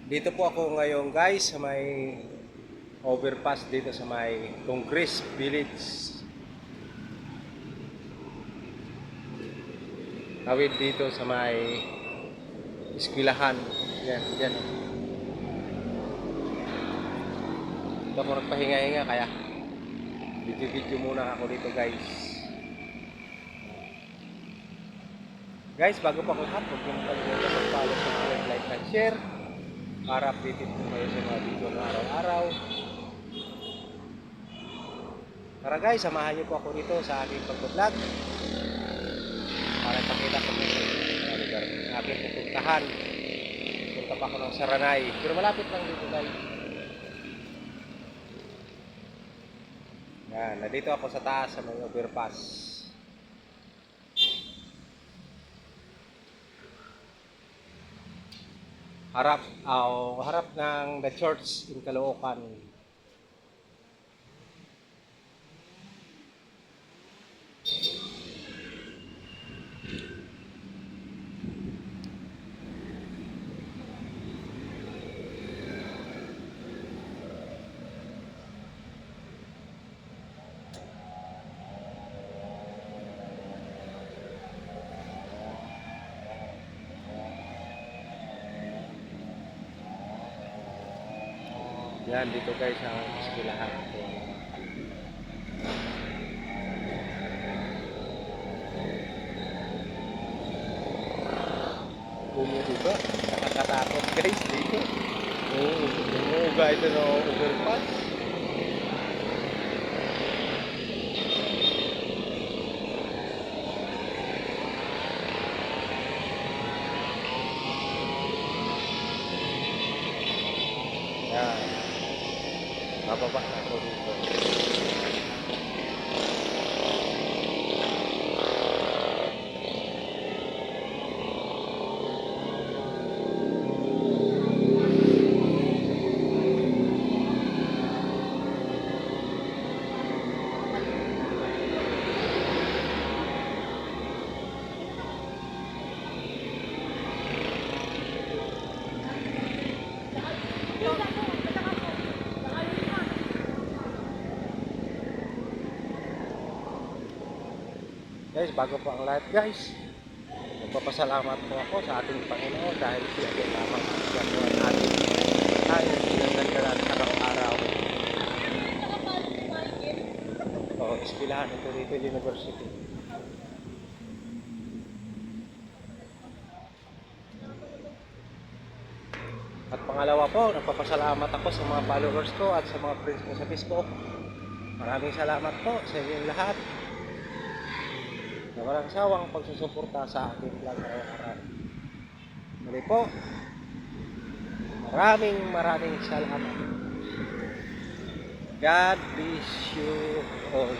Dito po ako ngayon guys sa may overpass dito sa may Congress Village. Tawid dito sa may Eskwelahan. Yan, yan. Dito ako nagpahinga-hinga kaya video-video muna ako dito guys. Guys, bago pa ako lahat, huwag niyo kalimutan mag-follow, subscribe, like, and share para updated po kayo sa mga video na araw-araw. Tara guys, samahan niyo po ako dito sa aking pag-vlog para pakita ko po sa lugar na aking pupuntahan. Punta pa ako ng Saranay, pero malapit lang dito guys. Yan, nandito ako sa taas sa mga overpass. Harap ng The Church in Caloocan. Yan, dito guys ang eskwelahan ko. Puno dito, nakakatakot guys dito. Oo, guys, ito na overpass. Yan, bababa na ako dito. Guys, bago po ang lahat guys, nagpapasalamat po ako sa ating Panginoon dahil siya din lamang ang gagawin natin tayo sinagdandalan araw-araw. Eskwelahan ito dito University. At pangalawa po, nagpapasalamat ako sa mga followers ko at sa mga friends ko sa Facebook. Maraming salamat po sa inyong lahat na walang sawang pagsusuporta sa aking vlog araw-araw. Muli po, maraming salamat. God bless you all.